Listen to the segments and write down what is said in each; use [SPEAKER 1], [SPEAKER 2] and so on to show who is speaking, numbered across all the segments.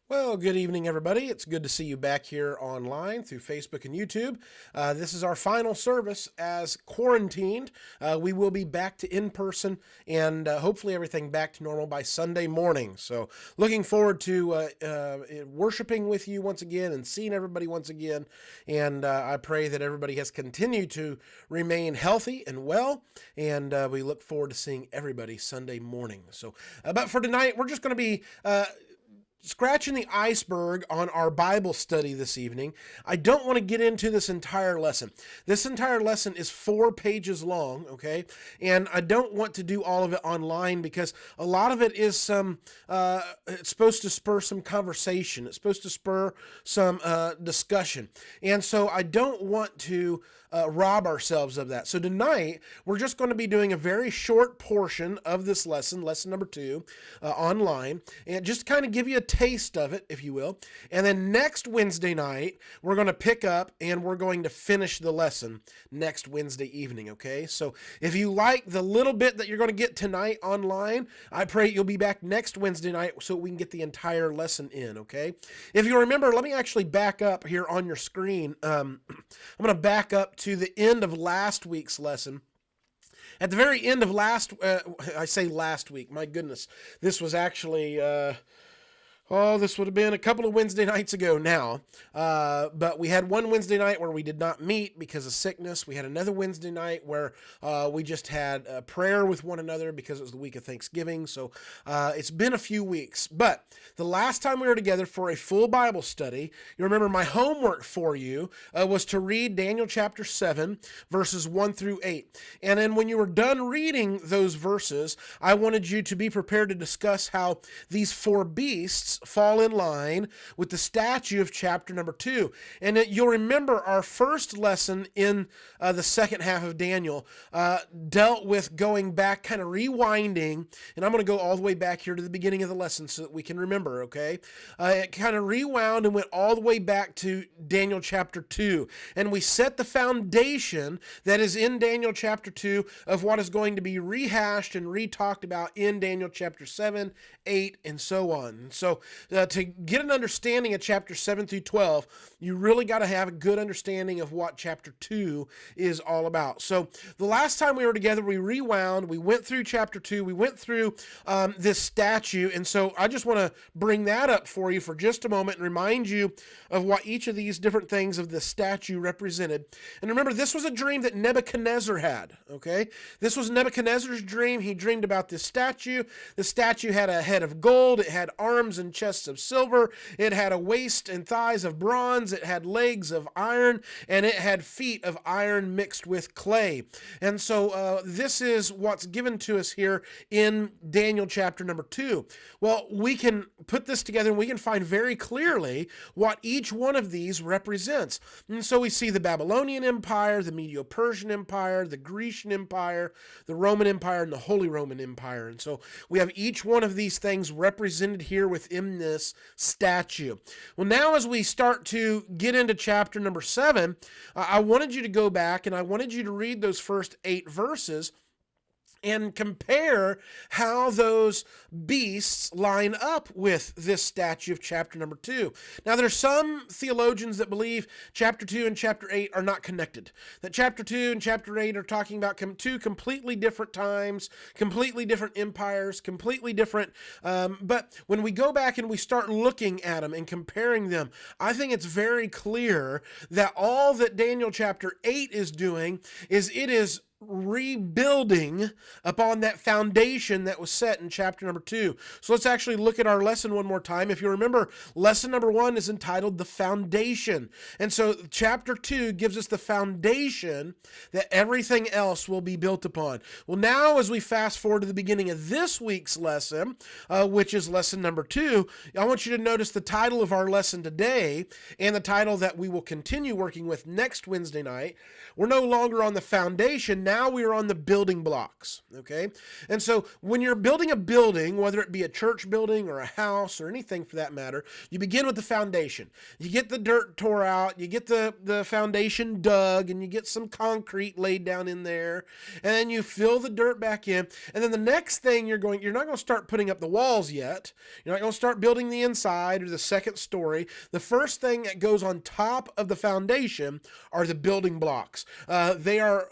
[SPEAKER 1] Well, good evening, everybody. It's good to see you back here online through Facebook and YouTube. This is our final service as quarantined. We will be back to in person and hopefully everything back to normal by Sunday morning. So, looking forward to worshiping with you once again and seeing everybody once again. And I pray that everybody has continued to remain healthy and well. And we look forward to seeing everybody Sunday morning. But for tonight, we're just going to be scratching the iceberg on our Bible study this evening. I don't want to get into this entire lesson. This entire lesson is 4 pages long, okay? And I don't want to do all of it online because a lot of it is it's supposed to spur some conversation. It's supposed to spur some discussion. And so I don't want to rob ourselves of that. So tonight, we're just going to be doing a very short portion of this lesson, lesson number 2, online, and just kind of give you a taste of it, if you will. And then next Wednesday night, we're going to pick up and we're going to finish the lesson next Wednesday evening, okay? So if you like the little bit that you're going to get tonight online, I pray you'll be back next Wednesday night so we can get the entire lesson in, okay? If you remember, let me actually back up here on your screen. I'm going to back up to the end of last week's lesson. At the very end of I say last week, my goodness, this was actually, this would have been a couple of Wednesday nights ago now. But we had one Wednesday night where we did not meet because of sickness. We had another Wednesday night where we just had a prayer with one another because it was the week of Thanksgiving. So it's been a few weeks. But the last time we were together for a full Bible study, you remember my homework for you was to read Daniel chapter 7, verses 1 through 8. And then when you were done reading those verses, I wanted you to be prepared to discuss how these 4 beasts fall in line with the statue of chapter number 2. And you'll remember our first lesson in the second half of Daniel dealt with going back, kind of rewinding, and I'm going to go all the way back here to the beginning of the lesson so that we can remember, okay? It kind of rewound and went all the way back to Daniel chapter 2. And we set the foundation that is in Daniel chapter 2 of what is going to be rehashed and re-talked about in Daniel chapter 7, 8, and so on. So to get an understanding of chapter 7 through 12, you really got to have a good understanding of what chapter 2 is all about. So the last time we were together, we rewound, we went through chapter 2, we went through this statue, and so I just want to bring that up for you for just a moment and remind you of what each of these different things of the statue represented. And remember, this was a dream that Nebuchadnezzar had, okay? This was Nebuchadnezzar's dream. He dreamed about this statue. The statue had a head of gold, it had arms and chests of silver, it had a waist and thighs of bronze, it had legs of iron, and it had feet of iron mixed with clay. And so this is what's given to us here in Daniel chapter number 2. Well, we can put this together and we can find very clearly what each one of these represents. And so we see the Babylonian Empire, the Medo-Persian Empire, the Grecian Empire, the Roman Empire, and the Holy Roman Empire. And so we have each one of these things represented here within this statue. Well, now as we start to get into chapter number 7, I wanted you to go back and I wanted you to read those first 8 verses and compare how those beasts line up with this statue of chapter number 2. Now, there's some theologians that believe chapter 2 and chapter 8 are not connected. That chapter 2 and chapter 8 are talking about 2 completely different times, completely different empires, completely different. But when we go back and we start looking at them and comparing them, I think it's very clear that all that Daniel chapter 8 is doing is it is rebuilding upon that foundation that was set in chapter number 2. So let's actually look at our lesson one more time. If you remember, lesson number 1 is entitled The Foundation. And so chapter 2 gives us the foundation that everything else will be built upon. Well, now as we fast forward to the beginning of this week's lesson, which is lesson number 2, I want you to notice the title of our lesson today and the title that we will continue working with next Wednesday night. We're no longer on the foundation. Now now we are on the building blocks, okay? And so when you're building a building, whether it be a church building or a house or anything for that matter, you begin with the foundation. You get the dirt tore out, you get the foundation dug, and you get some concrete laid down in there, and then you fill the dirt back in, and then the next thing you're not going to start putting up the walls yet. You're not going to start building the inside or the second story. The first thing that goes on top of the foundation are the building blocks. They are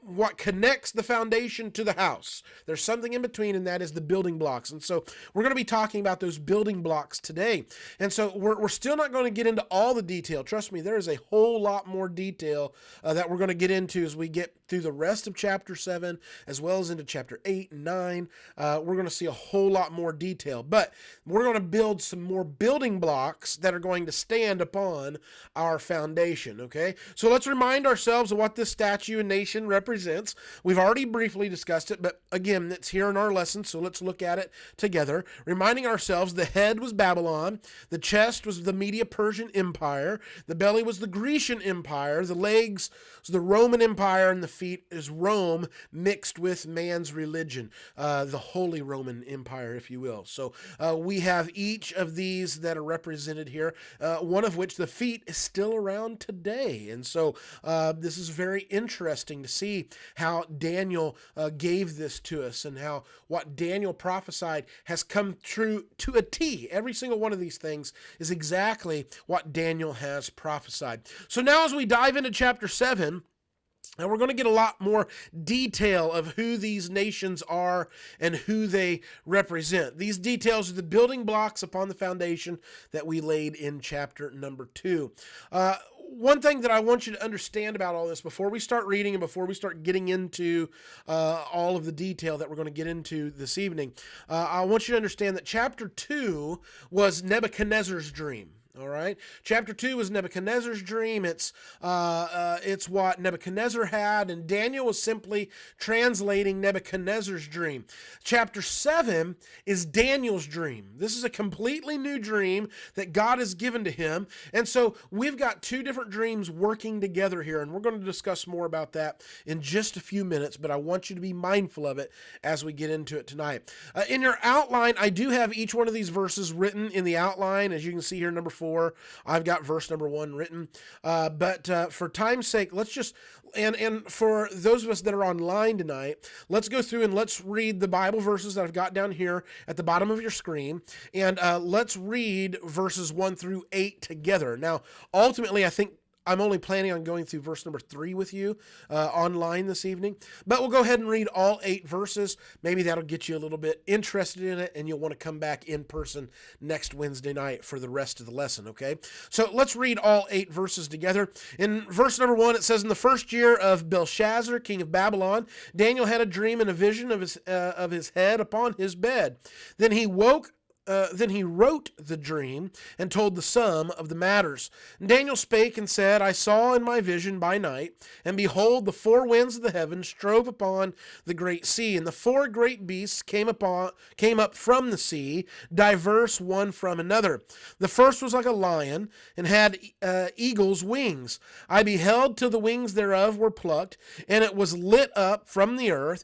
[SPEAKER 1] what connects the foundation to the house. There's something in between, and that is the building blocks. And so we're going to be talking about those building blocks today. And so we're still not going to get into all the detail. Trust me, there is a whole lot more detail that we're going to get into as we get through the rest of chapter 7, as well as into chapter 8 and 9. We're going to see a whole lot more detail, but we're going to build some more building blocks that are going to stand upon our foundation, okay? So let's remind ourselves of what this statue and nation represents. We've already briefly discussed it, but again, it's here in our lesson, so let's look at it together. Reminding ourselves, the head was Babylon, the chest was the Medo-Persian Empire, the belly was the Grecian Empire, the legs was the Roman Empire, and the feet is Rome mixed with man's religion, the Holy Roman Empire, if you will. So we have each of these that are represented here, one of which, the feet, is still around today. And so this is very interesting to see how Daniel gave this to us, and how what Daniel prophesied has come true to a T. Every single one of these things is exactly what Daniel has prophesied. So now as we dive into chapter 7, and we're going to get a lot more detail of who these nations are and who they represent. These details are the building blocks upon the foundation that we laid in chapter number 2. One thing that I want you to understand about all this before we start reading and before we start getting into all of the detail that we're going to get into this evening, I want you to understand that chapter 2 was Nebuchadnezzar's dream. All right. Chapter 2 is Nebuchadnezzar's dream. It's what Nebuchadnezzar had, and Daniel was simply translating Nebuchadnezzar's dream. Chapter 7 is Daniel's dream. This is a completely new dream that God has given to him. And so we've got two different dreams working together here, and we're going to discuss more about that in just a few minutes, but I want you to be mindful of it as we get into it tonight. In your outline, I do have each one of these verses written in the outline. As you can see here, number 4, I've got verse number 1 written. But for time's sake, let's just, and for those of us that are online tonight, let's go through and let's read the Bible verses that I've got down here at the bottom of your screen. And let's read verses 1 through 8 together. Now, ultimately, I think I'm only planning on going through verse number 3 with you online this evening, but we'll go ahead and read all 8 verses. Maybe that'll get you a little bit interested in it, and you'll want to come back in person next Wednesday night for the rest of the lesson, okay? So let's read all 8 verses together. In verse number 1, it says, "In the first year of Belshazzar, king of Babylon, Daniel had a dream and a vision of his head upon his bed. Then he woke Then he wrote the dream and told the sum of the matters. And Daniel spake and said, I saw in my vision by night, and behold, the 4 winds of the heavens strove upon the great sea, and the 4 great beasts came up from the sea, diverse one from another. The first was like a lion, and had eagle's wings. I beheld till the wings thereof were plucked, and it was lifted up from the earth,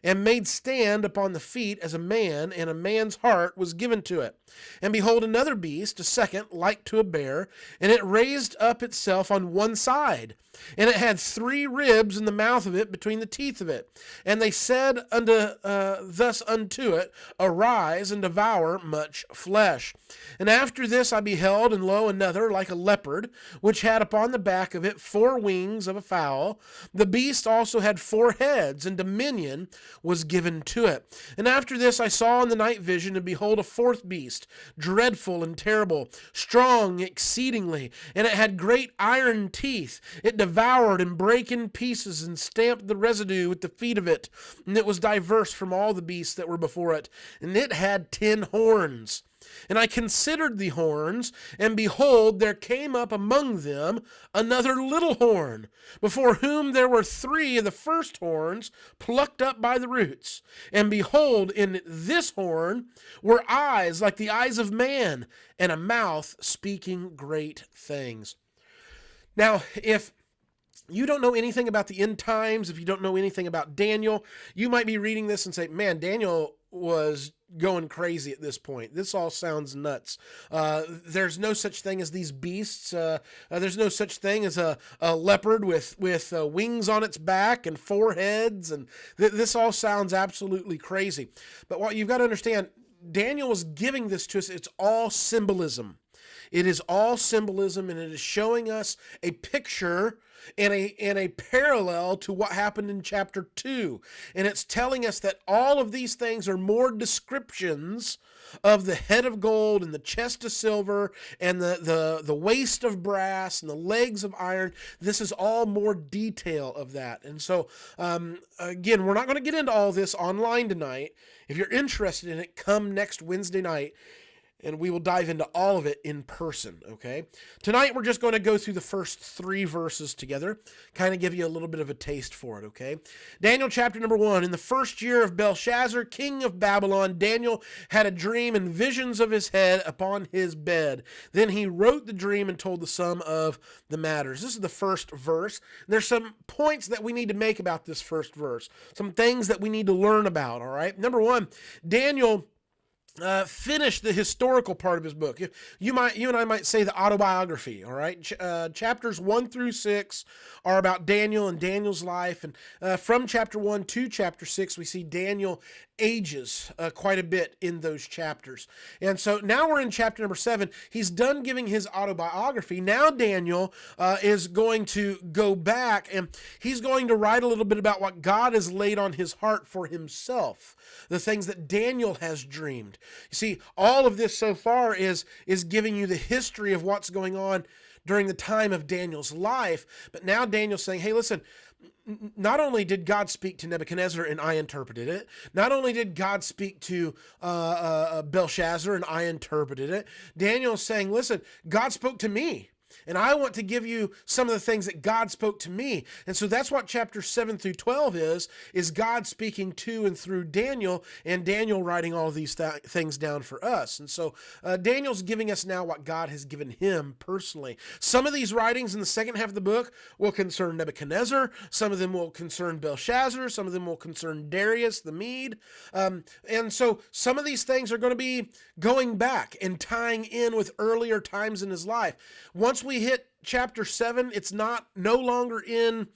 [SPEAKER 1] and made stand upon the feet as a man, and a man's heart was given to it. And behold, another beast, a second, like to a bear, and it raised up itself on one side, and it had 3 ribs in the mouth of it between the teeth of it. And they said thus unto it, Arise and devour much flesh. And after this I beheld, and lo, another, like a leopard, which had upon the back of it 4 wings of a fowl. The beast also had 4 heads, and dominion was given to it. And after this I saw in the night vision, and behold, a 4th beast, dreadful and terrible, strong exceedingly, and it had great iron teeth. It devoured and brake in pieces, and stamped the residue with the feet of it. And it was diverse from all the beasts that were before it. And it had 10 horns. And I considered the horns, and behold, there came up among them another little horn, before whom there were 3 of the first horns plucked up by the roots. And behold, in this horn were eyes like the eyes of man, and a mouth speaking great things. Now, if you don't know anything about the end times, if you don't know anything about Daniel, you might be reading this and say, man, Daniel was going crazy at this point. This all sounds nuts. There's no such thing as these beasts. There's no such thing as a leopard with wings on its back and four heads. And this all sounds absolutely crazy. But what you've got to understand, Daniel was giving this to us. It's all symbolism. It is all symbolism, and it is showing us a picture and a parallel to what happened in chapter 2. And it's telling us that all of these things are more descriptions of the head of gold and the chest of silver and the waist of brass and the legs of iron. This is all more detail of that. And so, again, we're not going to get into all this online tonight. If you're interested in it, come next Wednesday night, and we will dive into all of it in person, okay? Tonight, we're just going to go through the first 3 verses together, kind of give you a little bit of a taste for it, okay? Daniel chapter number 1. In the first year of Belshazzar, king of Babylon, Daniel had a dream and visions of his head upon his bed. Then he wrote the dream and told the sum of the matters. This is the first verse. There's some points that we need to make about this first verse, some things that we need to learn about, all right? Number 1, Daniel finish the historical part of his book. You and I might say the autobiography, all right? Chapters 1 through 6 are about Daniel and Daniel's life. And from chapter 1 to chapter 6, we see Daniel ages quite a bit in those chapters. And so now we're in chapter number 7. He's done giving his autobiography. Now Daniel is going to go back, and he's going to write a little bit about what God has laid on his heart for himself, the things that Daniel has dreamed. You see, all of this so far is giving you the history of what's going on during the time of Daniel's life. But now Daniel's saying, hey, listen, not only did God speak to Nebuchadnezzar and I interpreted it, not only did God speak to Belshazzar and I interpreted it, Daniel's saying, listen, God spoke to me. And I want to give you some of the things that God spoke to me. And so that's what chapter 7 through 12 is God speaking to and through Daniel, and Daniel writing all of these things down for us. And so Daniel's giving us now what God has given him personally. Some of these writings in the second half of the book will concern Nebuchadnezzar. Some of them will concern Belshazzar. Some of them will concern Darius the Mede. And so some of these things are going to be going back and tying in with earlier times in his life. Once we hit chapter 7, it's no longer in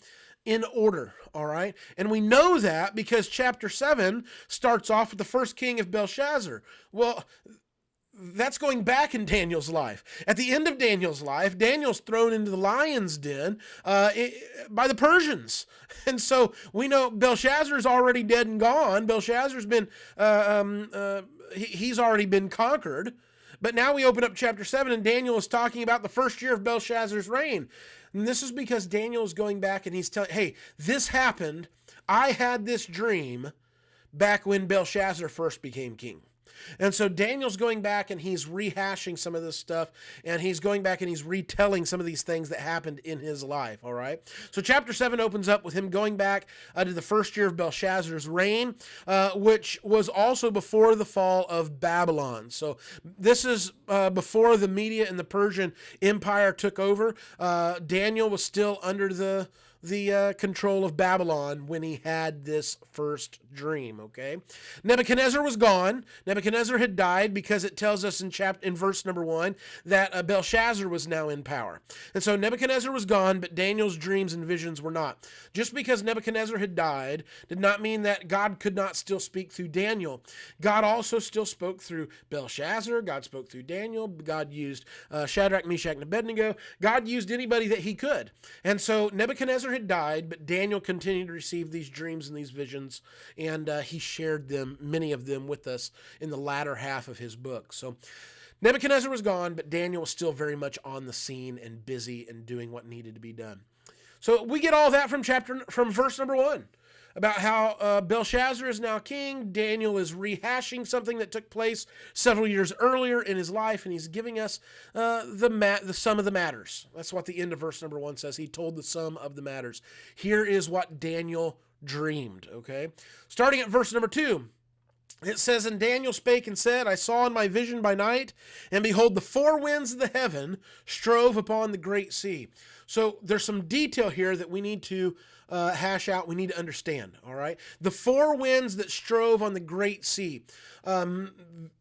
[SPEAKER 1] order, all right? And we know that because chapter 7 starts off with the first king of Belshazzar. Well, that's going back in Daniel's life. At the end of Daniel's life, Daniel's thrown into the lion's den by the Persians. And so we know Belshazzar's already dead and gone. Belshazzar's been, he's already been conquered. But now we open up chapter 7, and Daniel is talking about the first year of Belshazzar's reign. And this is because Daniel is going back and he's telling, hey, this happened. I had this dream back when Belshazzar first became king. And so Daniel's going back and he's rehashing some of this stuff, and he's going back and he's retelling some of these things that happened in his life, all right? So chapter 7 opens up with him going back to the first year of Belshazzar's reign, which was also before the fall of Babylon. So this is before the Media and the Persian Empire took over. Daniel was still under the control of Babylon when he had this first dream, okay? Nebuchadnezzar was gone. Nebuchadnezzar had died because it tells us in verse number 1 that Belshazzar was now in power. And so Nebuchadnezzar was gone, but Daniel's dreams and visions were not. Just because Nebuchadnezzar had died did not mean that God could not still speak through Daniel. God also still spoke through Belshazzar. God spoke through Daniel. God used Shadrach, Meshach, and Abednego. God used anybody that he could. And so Nebuchadnezzar had died, but Daniel continued to receive these dreams and these visions, and he shared them, many of them, with us in the latter half of his book. So Nebuchadnezzar was gone, but Daniel was still very much on the scene and busy and doing what needed to be done. So we get all that from verse number 1. About how Belshazzar is now king. Daniel is rehashing something that took place several years earlier in his life, and he's giving us the sum of the matters. That's what the end of verse number 1 says. He told the sum of the matters. Here is what Daniel dreamed, okay? Starting at verse number 2. It says, and Daniel spake and said, I saw in my vision by night, and behold, the four winds of the heaven strove upon the great sea. So there's some detail here that we need to hash out, we need to understand, all right? The four winds that strove on the great sea.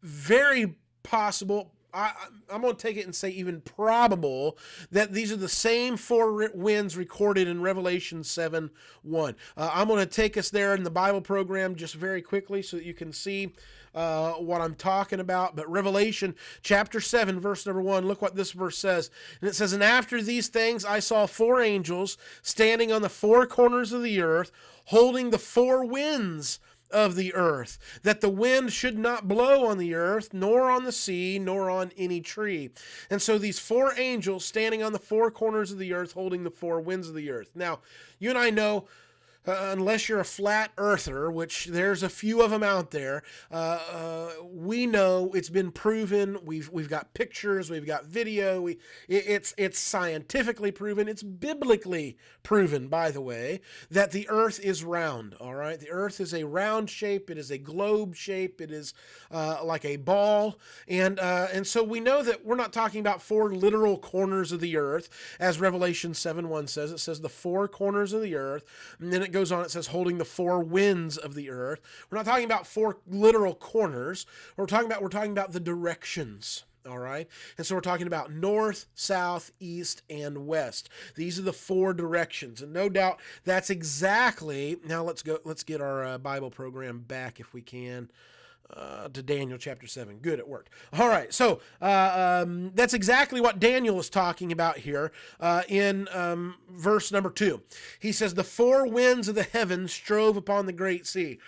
[SPEAKER 1] Very possible, I'm going to take it and say even probable that these are the same four winds recorded in Revelation 7:1. I'm going to take us there in the Bible program just very quickly so that you can see what I'm talking about. But Revelation chapter 7, verse number 1, look what this verse says. And it says, and after these things I saw four angels standing on the four corners of the earth, holding the four winds of the earth, that the wind should not blow on the earth, nor on the sea, nor on any tree. And so these four angels standing on the four corners of the earth, holding the four winds of the earth. Now, you and I know, unless you're a flat earther, which there's a few of them out there, we know it's been proven. We've got pictures, we've got video. It's scientifically proven. It's biblically proven, by the way, that the earth is round. All right, the earth is a round shape. It is a globe shape. It is like a ball, and so we know that we're not talking about four literal corners of the earth, as Revelation 7:1 says. It says the four corners of the earth, and then it goes on, it says holding the four winds of the earth. We're not talking about four literal corners. We're talking about the directions. All right. And so we're talking about north, south, east, and west. These are the four directions. And no doubt that's exactly, now let's get our Bible program back if we can. To Daniel chapter 7. Good, it worked. All right, so that's exactly what Daniel is talking about here in verse number 2. He says, the four winds of the heavens strove upon the great sea.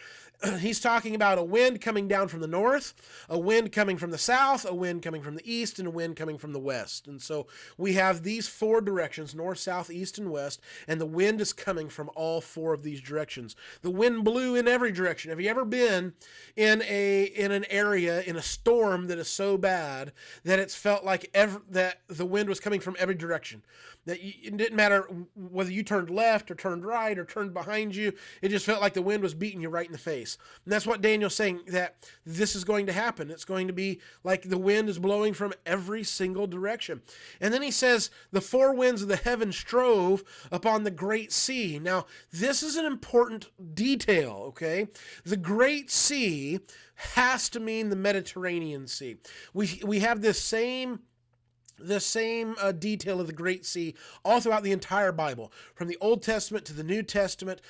[SPEAKER 1] He's talking about a wind coming down from the north, a wind coming from the south, a wind coming from the east, and a wind coming from the west. And so we have these four directions, north, south, east, and west, and the wind is coming from all four of these directions. The wind blew in every direction. Have you ever been in an area, in a storm that is so bad that it's felt like that the wind was coming from every direction? That it didn't matter whether you turned left or turned right or turned behind you. It just felt like the wind was beating you right in the face. And that's what Daniel's saying, that this is going to happen. It's going to be like the wind is blowing from every single direction. And then he says, the four winds of the heaven strove upon the great sea. Now, this is an important detail, okay? The great sea has to mean the Mediterranean Sea. We have this same detail of the Great Sea all throughout the entire Bible, from the Old Testament to the New Testament.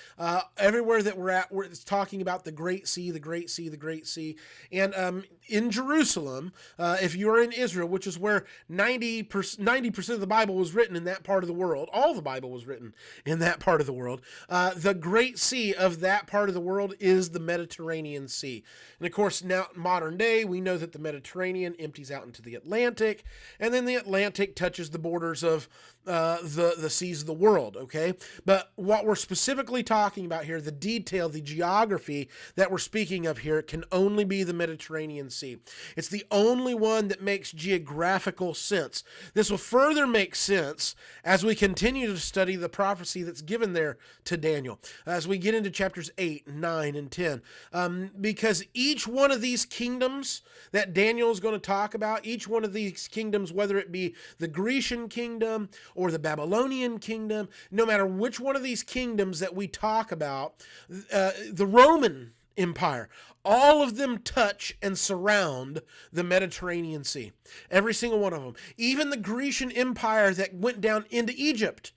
[SPEAKER 1] Everywhere that we're at, it's talking about the Great Sea, the Great Sea, the Great Sea. And in Jerusalem, if you're in Israel, which is where 90% of the Bible was written in that part of the world, all the Bible was written in that part of the world, the Great Sea of that part of the world is the Mediterranean Sea. And of course, now modern day, we know that the Mediterranean empties out into the Atlantic, and then the Atlantic touches the borders of the seas of the world, okay? But what we're specifically talking about here, the detail, the geography that we're speaking of here, can only be the Mediterranean Sea. It's the only one that makes geographical sense. This will further make sense as we continue to study the prophecy that's given there to Daniel, as we get into chapters 8, 9, and 10. Because each one of these kingdoms that Daniel is going to talk about, each one of these kingdoms, whether it be the Grecian kingdom or the Babylonian kingdom, no matter which one of these kingdoms that we talk about, the Roman Empire, all of them touch and surround the Mediterranean Sea. Every single one of them. Even the Grecian Empire that went down into Egypt.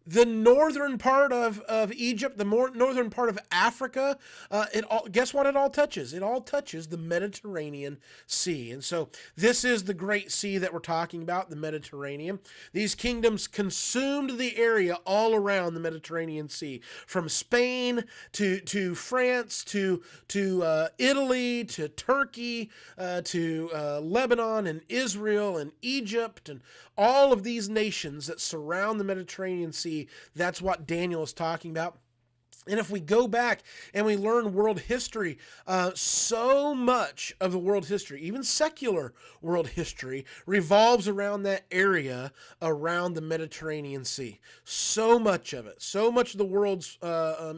[SPEAKER 1] The northern part of Egypt, the northern part of Africa, guess what it all touches? It all touches the Mediterranean Sea. And so this is the Great Sea that we're talking about, the Mediterranean. These kingdoms consumed the area all around the Mediterranean Sea, from Spain to France to Italy to Turkey to Lebanon and Israel and Egypt and all of these nations that surround the Mediterranean Sea. That's what Daniel is talking about. And if we go back and we learn world history, so much of the world history, even secular world history, revolves around that area around the Mediterranean Sea. So much of it, so much of the world's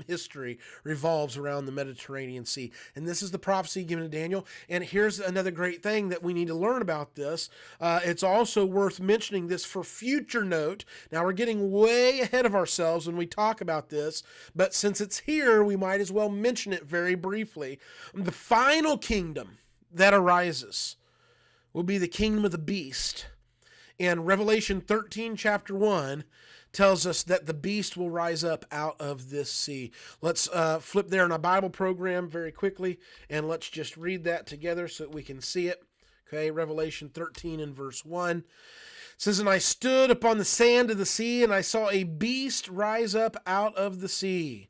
[SPEAKER 1] history revolves around the Mediterranean Sea. And this is the prophecy given to Daniel. And here's another great thing that we need to learn about this. It's also worth mentioning this for future note. Now, we're getting way ahead of ourselves when we talk about this, but since it's here, we might as well mention it very briefly. The final kingdom that arises will be the kingdom of the beast. And Revelation 13, chapter 1, tells us that the beast will rise up out of this sea. Let's flip there in our Bible program very quickly, and let's just read that together so that we can see it. Okay, Revelation 13 and verse 1. It says, "And I stood upon the sand of the sea, and I saw a beast rise up out of the sea.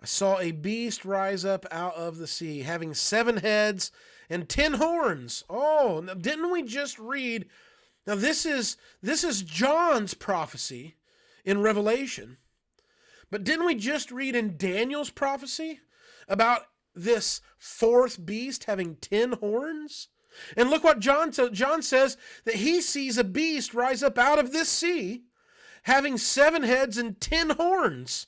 [SPEAKER 1] I saw a beast rise up out of the sea, having 7 heads and 10 horns." Oh, didn't we just read? Now this is John's prophecy in Revelation. But didn't we just read in Daniel's prophecy about this 4th beast having 10 horns? And look what John says, that he sees a beast rise up out of this sea, having 7 heads and 10 horns.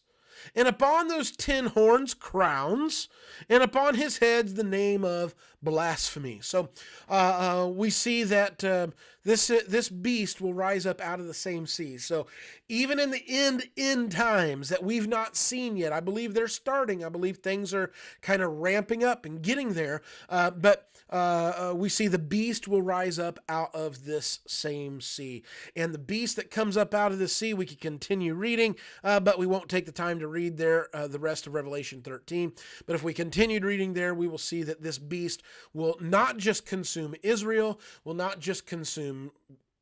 [SPEAKER 1] And upon those 10 horns, crowns, and upon his heads the name of blasphemy. So we see that this beast will rise up out of the same sea. So even in the end times that we've not seen yet, I believe they're starting. I believe things are kind of ramping up and getting there. But we see the beast will rise up out of this same sea. And the beast that comes up out of the sea, we could continue reading, but we won't take the time to read there the rest of Revelation 13. But if we continued reading there, we will see that this beast will not just consume Israel, will not just consume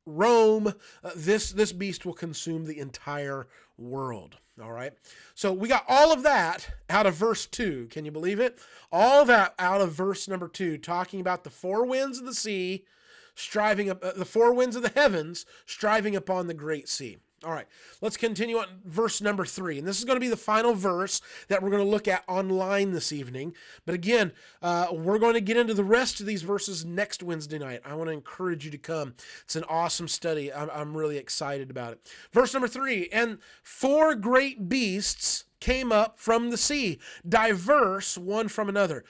[SPEAKER 1] Rome. This beast will consume the entire world. All right. So we got all of that out of verse 2. Can you believe it? All that out of verse number 2, talking about the 4 winds of the sea striving up, the 4 winds of the heavens striving upon the great sea. All right, let's continue on verse number 3. And this is going to be the final verse that we're going to look at online this evening. But again, we're going to get into the rest of these verses next Wednesday night. I want to encourage you to come. It's an awesome study. I'm really excited about it. Verse number 3, "And 4 great beasts came up from the sea, diverse one from another."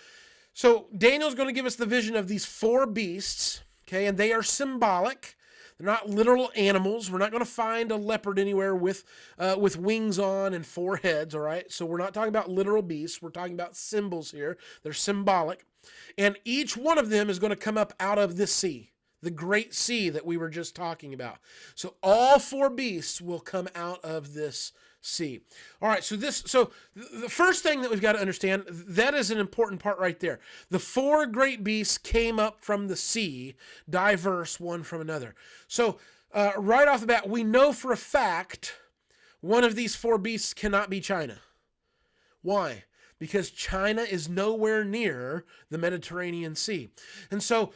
[SPEAKER 1] So Daniel's going to give us the vision of these 4 beasts, okay, and they are symbolic. They're not literal animals. We're not going to find a leopard anywhere with wings on and 4 heads, all right? So we're not talking about literal beasts. We're talking about symbols here. They're symbolic. And each one of them is going to come up out of this sea, the great sea that we were just talking about. So all 4 beasts will come out of this sea. All right, so the first thing that we've got to understand, that is an important part right there. The 4 great beasts came up from the sea, diverse one from another. So right off the bat, we know for a fact one of these 4 beasts cannot be China. Why? Because China is nowhere near the Mediterranean Sea. And so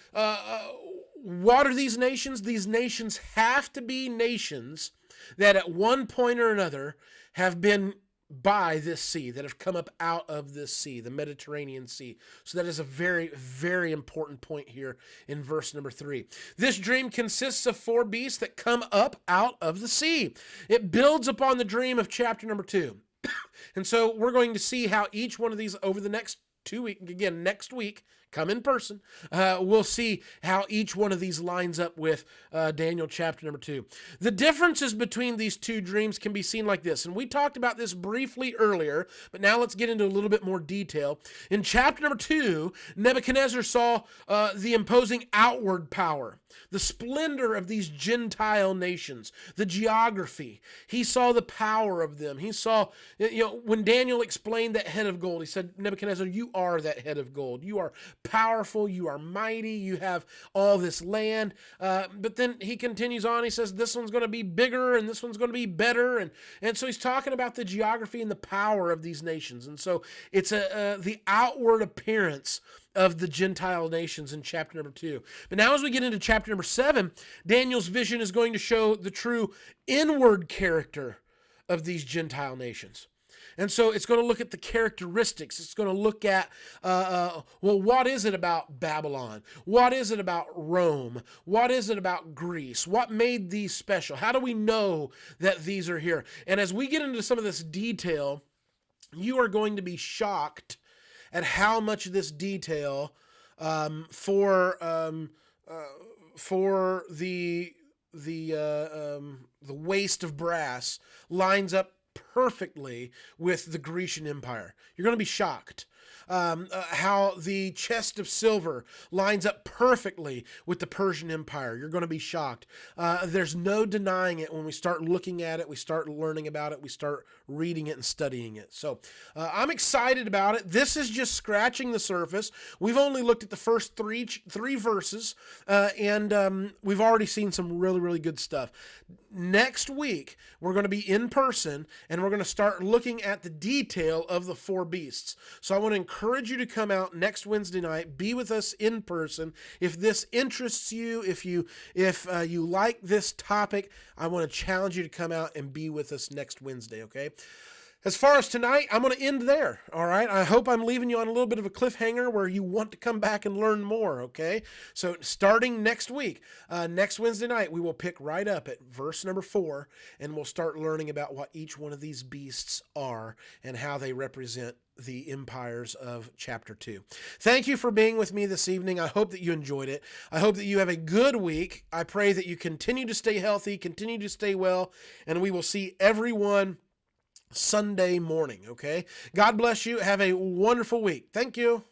[SPEAKER 1] what are these nations? These nations have to be nations that at one point or another have been by this sea, that have come up out of this sea, the Mediterranean Sea. So that is a very, very important point here in verse number 3. This dream consists of 4 beasts that come up out of the sea. It builds upon the dream of chapter number 2. And so we're going to see how each one of these over the next 2 weeks, again, next week, come in person, we'll see how each one of these lines up with Daniel chapter number 2. The differences between these 2 dreams can be seen like this. And we talked about this briefly earlier, but now let's get into a little bit more detail. In chapter number 2, Nebuchadnezzar saw the imposing outward power, the splendor of these Gentile nations, the geography. He saw the power of them. He saw, when Daniel explained that head of gold, he said, "Nebuchadnezzar, you are that head of gold. You are powerful, you are mighty, you have all this land." But then he continues on, he says, this one's going to be bigger and this one's going to be better. And so he's talking about the geography and the power of these nations. And so it's the outward appearance of the Gentile nations in chapter number 2. But now as we get into chapter number 7, Daniel's vision is going to show the true inward character of these Gentile nations. And so it's going to look at the characteristics. It's going to look at, well, what is it about Babylon? What is it about Rome? What is it about Greece? What made these special? How do we know that these are here? And as we get into some of this detail, you are going to be shocked at how much of this detail for the waste of brass lines up perfectly with the Grecian Empire. You're going to be shocked. How the chest of silver lines up perfectly with the Persian Empire. You're going to be shocked. There's no denying it when we start looking at it, we start learning about it, we start reading it and studying it. So I'm excited about it. This is just scratching the surface. We've only looked at the first three verses, and we've already seen some really, really good stuff. Next week, we're going to be in person, and we're going to start looking at the detail of the four beasts. So I want to encourage you to come out next Wednesday night, be with us in person. If this interests you, if you like this topic, I want to challenge you to come out and be with us next Wednesday, okay? As far as tonight, I'm going to end there, all right? I hope I'm leaving you on a little bit of a cliffhanger where you want to come back and learn more, okay? So starting next week, next Wednesday night, we will pick right up at verse number 4, and we'll start learning about what each one of these beasts are and how they represent the empires of chapter 2. Thank you for being with me this evening. I hope that you enjoyed it. I hope that you have a good week. I pray that you continue to stay healthy, continue to stay well, and we will see everyone Sunday morning, okay? God bless you. Have a wonderful week. Thank you.